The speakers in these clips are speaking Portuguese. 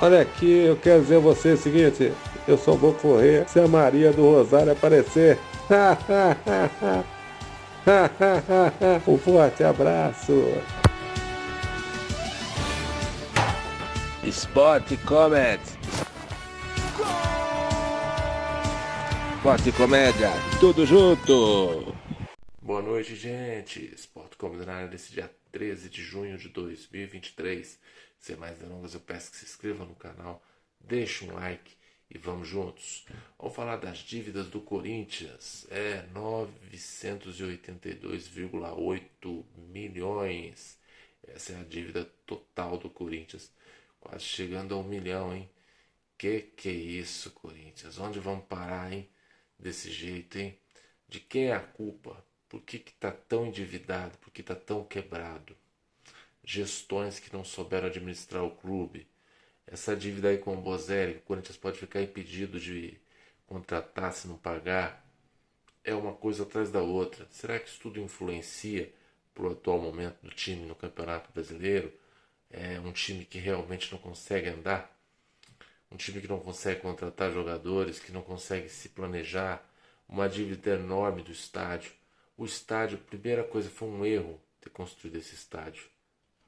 Olha aqui, eu quero dizer a você o seguinte, eu só vou correr se a Maria do Rosário aparecer. Um forte abraço. Sport Comedy. Sport e Comédia, tudo junto. Boa noite, gente. Sport Comedy na área desse dia 13 de junho de 2023. Sem mais delongas, eu peço que se inscreva no canal, deixe um like e vamos juntos. Vamos falar das dívidas do Corinthians. 982,8 milhões. Essa é a dívida total do Corinthians. Quase chegando a 1 milhão, hein? Que é isso, Corinthians? Onde vamos parar, hein? Desse jeito, hein? De quem é a culpa? Por que tá tão endividado? Por que tá tão quebrado? Gestões que não souberam administrar o clube. Essa dívida aí com o Bozelli, o Corinthians pode ficar impedido de contratar se não pagar. É uma coisa atrás da outra. Será que isso tudo influencia para o atual momento do time no Campeonato Brasileiro? É um time que realmente não consegue andar? Um time que não consegue contratar jogadores, que não consegue se planejar, uma dívida enorme do estádio. O estádio, a primeira coisa, foi um erro ter construído esse estádio.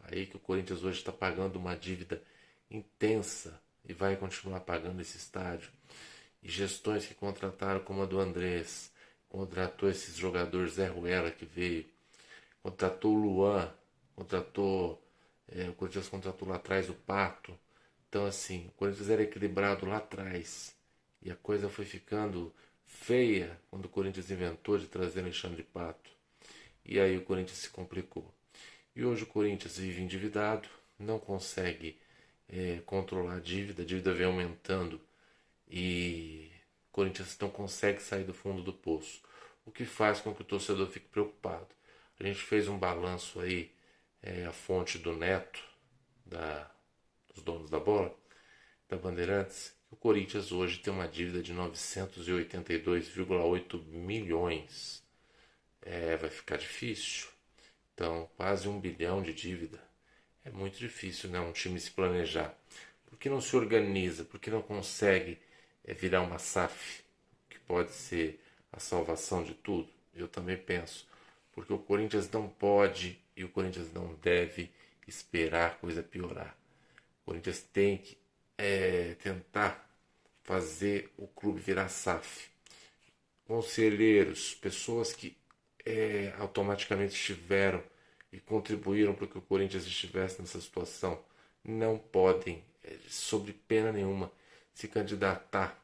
Aí que o Corinthians hoje está pagando uma dívida intensa e vai continuar pagando esse estádio. E gestões que contrataram como a do Andrés, contratou esses jogadores Zé Ruela que veio, contratou o Luan, o Corinthians contratou lá atrás o Pato. Então, assim, o Corinthians era equilibrado lá atrás. E a coisa foi ficando feia quando o Corinthians inventou de trazer Alexandre Pato. E aí o Corinthians se complicou. E hoje o Corinthians vive endividado, não consegue controlar a dívida vem aumentando e o Corinthians não consegue sair do fundo do poço. O que faz com que o torcedor fique preocupado. A gente fez um balanço aí, a fonte do Neto, dos donos da bola, da Bandeirantes, o Corinthians hoje tem uma dívida de 982,8 milhões. Vai ficar difícil. Então, quase 1 bilhão de dívida. É muito difícil, né, um time se planejar. Por que não se organiza? Por que não consegue virar uma SAF, que pode ser a salvação de tudo? Eu também penso. Porque o Corinthians não pode e o Corinthians não deve esperar a coisa piorar. O Corinthians tem que tentar fazer o clube virar SAF. Conselheiros, pessoas que automaticamente estiveram e contribuíram para que o Corinthians estivesse nessa situação, não podem, sob pena nenhuma, se candidatar.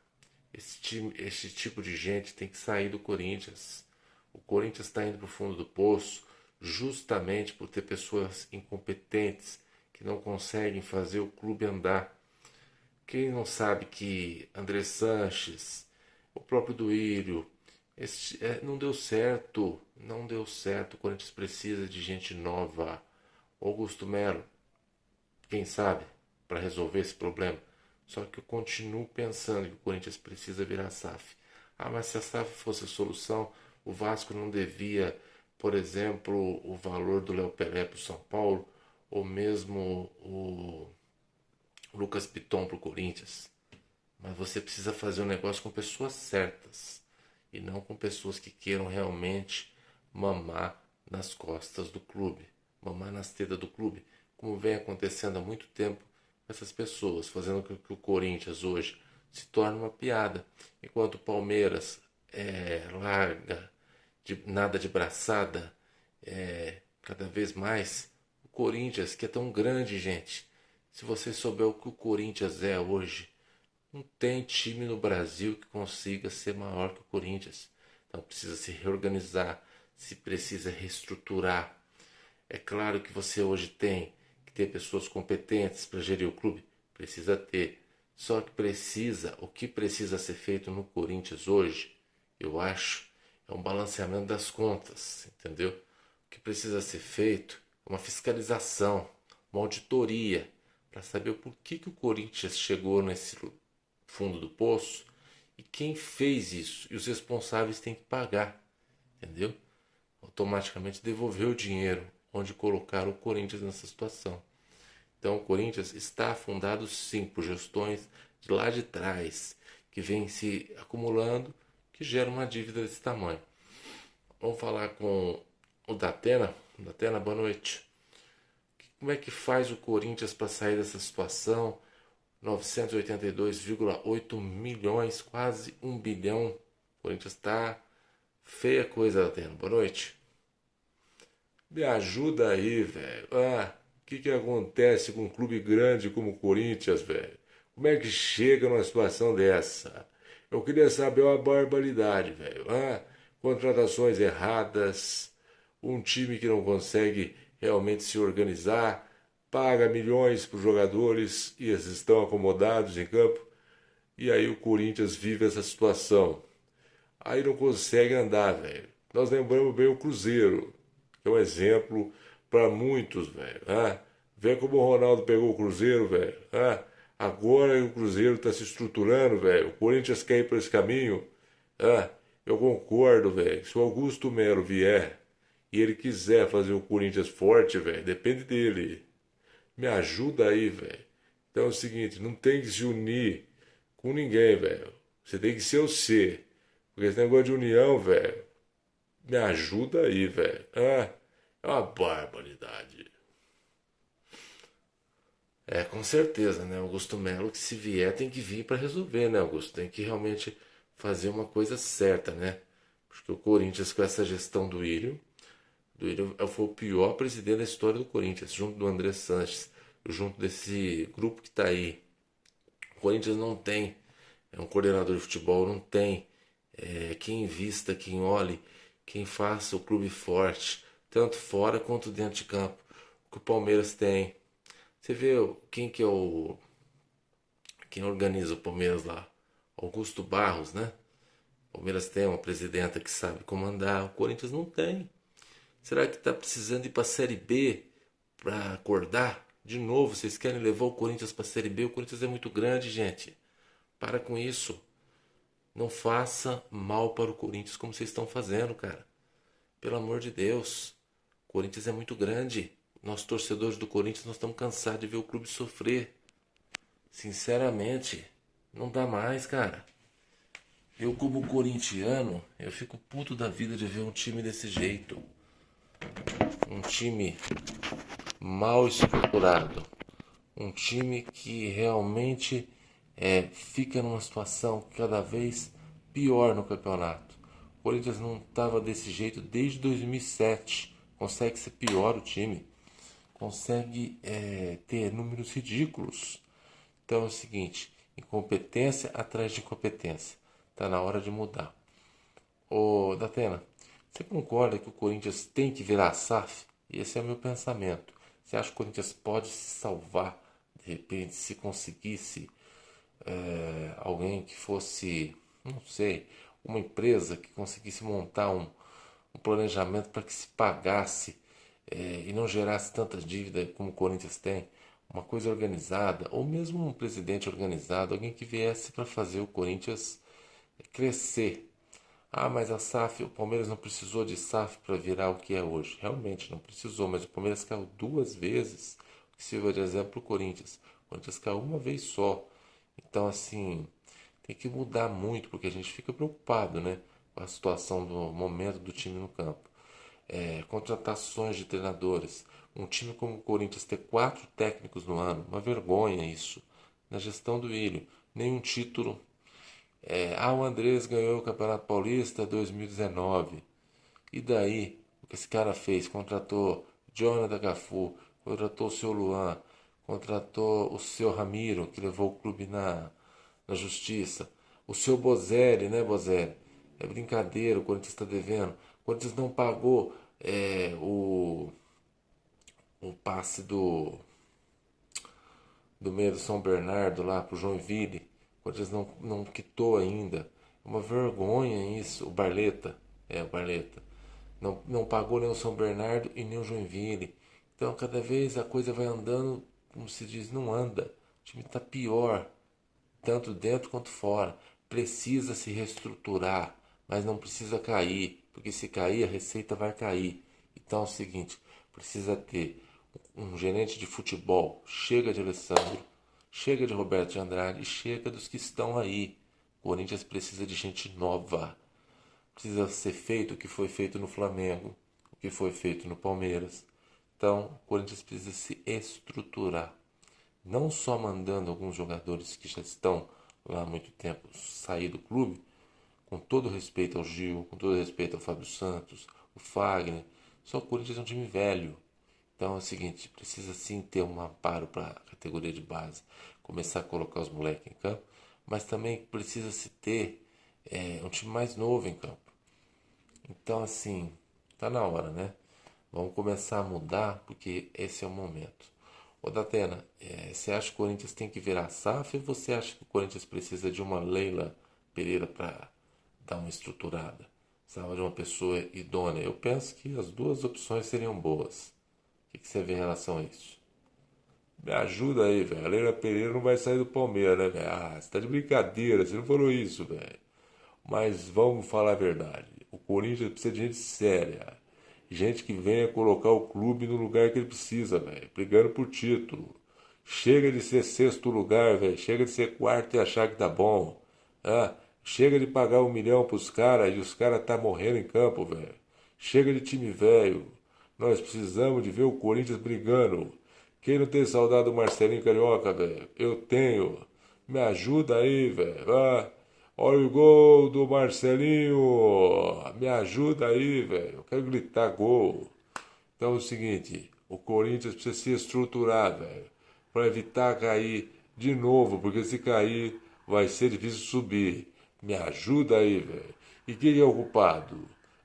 Esse tipo de gente tem que sair do Corinthians. O Corinthians está indo para o fundo do poço justamente por ter pessoas incompetentes que não conseguem fazer o clube andar. Quem não sabe que André Sanches, o próprio Duílio, não deu certo, não deu certo. O Corinthians precisa de gente nova. Augusto Melo, quem sabe, para resolver esse problema. Só que eu continuo pensando que o Corinthians precisa virar SAF. Ah, mas se a SAF fosse a solução, o Vasco não devia, por exemplo, o valor do Léo Pelé para o São Paulo, ou mesmo o Lucas Piton para o Corinthians. Mas você precisa fazer um negócio com pessoas certas e não com pessoas que queiram realmente mamar nas costas do clube, mamar nas tetas do clube, como vem acontecendo há muito tempo com essas pessoas, fazendo com que o Corinthians hoje se torne uma piada, enquanto o Palmeiras larga nada de braçada, cada vez mais. O Corinthians, que é tão grande, gente, se você souber o que o Corinthians é hoje, não tem time no Brasil que consiga ser maior que o Corinthians. Então precisa se reorganizar, se precisa reestruturar. É claro que você hoje tem que ter pessoas competentes para gerir o clube, precisa ter. Só que o que precisa ser feito no Corinthians hoje, eu acho, é um balanceamento das contas, entendeu? O que precisa ser feito é uma fiscalização, uma auditoria, para saber o porquê que o Corinthians chegou nesse fundo do poço e quem fez isso. E os responsáveis têm que pagar, entendeu? Automaticamente devolver o dinheiro onde colocaram o Corinthians nessa situação. Então o Corinthians está afundado sim por gestões de lá de trás, que vem se acumulando, que gera uma dívida desse tamanho. Vamos falar com o Datena. Datena, boa noite. Como é que faz o Corinthians para sair dessa situação? 982,8 milhões, quase 1 bilhão. O Corinthians está feia coisa, Datena. Boa noite. Me ajuda aí, velho. O que acontece com um clube grande como o Corinthians, velho? Como é que chega numa situação dessa? Eu queria saber uma barbaridade, velho. Contratações erradas, um time que não consegue realmente se organizar, paga milhões para os jogadores e eles estão acomodados em campo. E aí o Corinthians vive essa situação. Aí não consegue andar, velho. Nós lembramos bem o Cruzeiro, que é um exemplo para muitos, velho. Vê como o Ronaldo pegou o Cruzeiro, velho. Agora o Cruzeiro está se estruturando, velho. O Corinthians quer ir para esse caminho. Eu concordo, velho. Se o Augusto Melo vier e ele quiser fazer o Corinthians forte, velho, depende dele. Me ajuda aí, velho. Então é o seguinte, não tem que se unir com ninguém, velho. Você tem que ser o C. Porque esse negócio de união, velho, me ajuda aí, velho. É uma barbaridade. Com certeza, né? Augusto Melo, que se vier, tem que vir para resolver, né, Augusto? Tem que realmente fazer uma coisa certa, né? Porque o Corinthians, com essa gestão do Ilho foi o pior presidente da história do Corinthians, junto do André Sanches, junto desse grupo que está aí. O Corinthians não tem um coordenador de futebol, não tem quem invista, quem olhe, quem faça o clube forte, tanto fora quanto dentro de campo. O que o Palmeiras tem. Você vê quem que é quem organiza o Palmeiras lá? Augusto Barros, né? O Palmeiras tem uma presidenta que sabe comandar, o Corinthians não tem. Será que está precisando ir para a Série B para acordar? De novo, vocês querem levar o Corinthians para a Série B? O Corinthians é muito grande, gente. Para com isso. Não faça mal para o Corinthians como vocês estão fazendo, cara. Pelo amor de Deus. O Corinthians é muito grande. Nós, torcedores do Corinthians, nós estamos cansados de ver o clube sofrer. Sinceramente, não dá mais, cara. Eu, como corintiano, eu fico puto da vida de ver um time desse jeito. Um time mal estruturado. Um time que realmente fica numa situação cada vez pior no campeonato. O Corinthians não estava desse jeito desde 2007. Consegue ser pior o time. Consegue ter números ridículos. Então é o seguinte, incompetência atrás de incompetência. Está na hora de mudar. Ô, Datena, você concorda que o Corinthians tem que virar a SAF? Esse é o meu pensamento. Você acha que o Corinthians pode se salvar, de repente, se conseguisse alguém que fosse, não sei, uma empresa que conseguisse montar um planejamento para que se pagasse e não gerasse tanta dívida como o Corinthians tem? Uma coisa organizada, ou mesmo um presidente organizado, alguém que viesse para fazer o Corinthians crescer. Mas a SAF, o Palmeiras não precisou de SAF para virar o que é hoje. Realmente não precisou, mas o Palmeiras caiu duas vezes, que sirva de exemplo para o Corinthians. O Corinthians caiu uma vez só. Então, assim, tem que mudar muito, porque a gente fica preocupado, né, com a situação do momento do time no campo. Contratações de treinadores. Um time como o Corinthians ter 4 técnicos no ano, uma vergonha isso. Na gestão do Ilho, nenhum título. O Andrés ganhou o Campeonato Paulista 2019. E daí? O que esse cara fez? Contratou Jonathan Cafu, contratou o seu Luan, contratou o seu Ramiro, que levou o clube na justiça. O seu Bozelli, né, Bozelli? É brincadeira, o Corinthians está devendo. O Corinthians não pagou o passe do meio do São Bernardo lá pro Joinville. O Corinthians não quitou ainda. É uma vergonha isso. O Barleta. O Barleta. Não pagou nem o São Bernardo e nem o Joinville. Então cada vez a coisa vai andando, como se diz, não anda. O time está pior, tanto dentro quanto fora. Precisa se reestruturar, mas não precisa cair, porque se cair a receita vai cair. Então é o seguinte, precisa ter um gerente de futebol. Chega de Alessandro, chega de Roberto de Andrade, chega dos que estão aí. O Corinthians precisa de gente nova. Precisa ser feito o que foi feito no Flamengo, o que foi feito no Palmeiras. Então, o Corinthians precisa se estruturar. Não só mandando alguns jogadores que já estão lá há muito tempo sair do clube, com todo respeito ao Gil, com todo respeito ao Fábio Santos, o Fagner. Só o Corinthians é um time velho. Então é o seguinte, precisa sim ter um amparo para a categoria de base, começar a colocar os moleques em campo, mas também precisa se ter um time mais novo em campo. Então assim, tá na hora, né? Vamos começar a mudar, porque esse é o momento. Ô Datena, você acha que o Corinthians tem que virar SAF ou você acha que o Corinthians precisa de uma Leila Pereira para dar uma estruturada? Precisava de uma pessoa idônea? Eu penso que as duas opções seriam boas. O que você vê em relação a isso? Me ajuda aí, velho. A Leila Pereira não vai sair do Palmeiras, né, velho? Ah, você tá de brincadeira, você não falou isso, velho. Mas vamos falar a verdade. O Corinthians precisa de gente séria. Gente que venha colocar o clube no lugar que ele precisa, velho. Brigando por título. Chega de ser sexto lugar, velho. Chega de ser quarto e achar que tá bom. Ah, chega de pagar 1 milhão pros caras e os caras tá morrendo em campo, velho. Chega de time velho. Nós precisamos de ver o Corinthians brigando. Quem não tem saudade do Marcelinho Carioca, velho? Eu tenho. Me ajuda aí, velho. Ah, olha o gol do Marcelinho. Me ajuda aí, velho. Eu quero gritar gol. Então é o seguinte, o Corinthians precisa se estruturar, velho, para evitar cair de novo, porque se cair vai ser difícil subir. Me ajuda aí, velho. E quem é o culpado?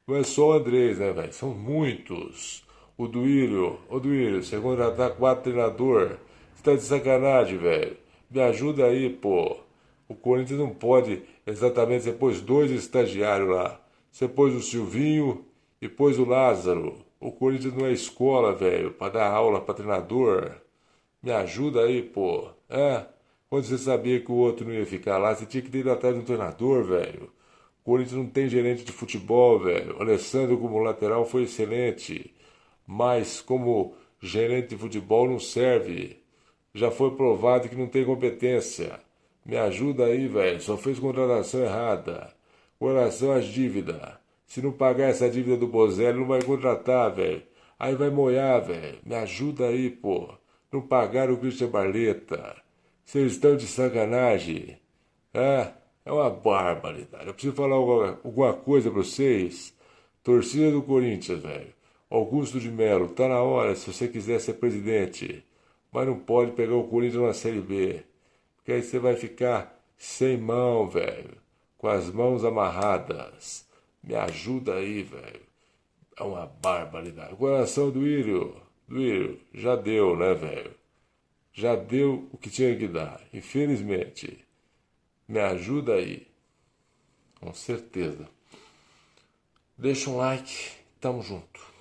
Não é só o Andrés, né, velho? São muitos. O Duílio, você contratar 4 treinador. Você tá de sacanagem, velho. Me ajuda aí, pô. O Corinthians não pode exatamente. Você pôs 2 estagiários lá. Você pôs o Silvinho e pôs o Lázaro. O Corinthians não é escola, velho, pra dar aula pra treinador. Me ajuda aí, pô. Quando você sabia que o outro não ia ficar lá, você tinha que ir atrás de um treinador, velho. O Corinthians não tem gerente de futebol, velho. O Alessandro como lateral foi excelente, mas como gerente de futebol não serve. Já foi provado que não tem competência. Me ajuda aí, velho. Só fez contratação errada. Com relação às dívidas. Se não pagar essa dívida do Bozelli, não vai contratar, velho. Aí vai moiar, velho. Me ajuda aí, pô. Não pagaram o Christian Barleta. Vocês estão de sacanagem. É uma barbaridade. Eu preciso falar alguma coisa pra vocês. Torcida do Corinthians, velho. Augusto de Melo, tá na hora se você quiser ser presidente. Mas não pode pegar o Corinthians na Série B. Porque aí você vai ficar sem mão, velho. Com as mãos amarradas. Me ajuda aí, velho. É uma barbaridade. Coração do Írio. Já deu, né, velho? Já deu o que tinha que dar. Infelizmente. Me ajuda aí. Com certeza. Deixa um like. Tamo junto.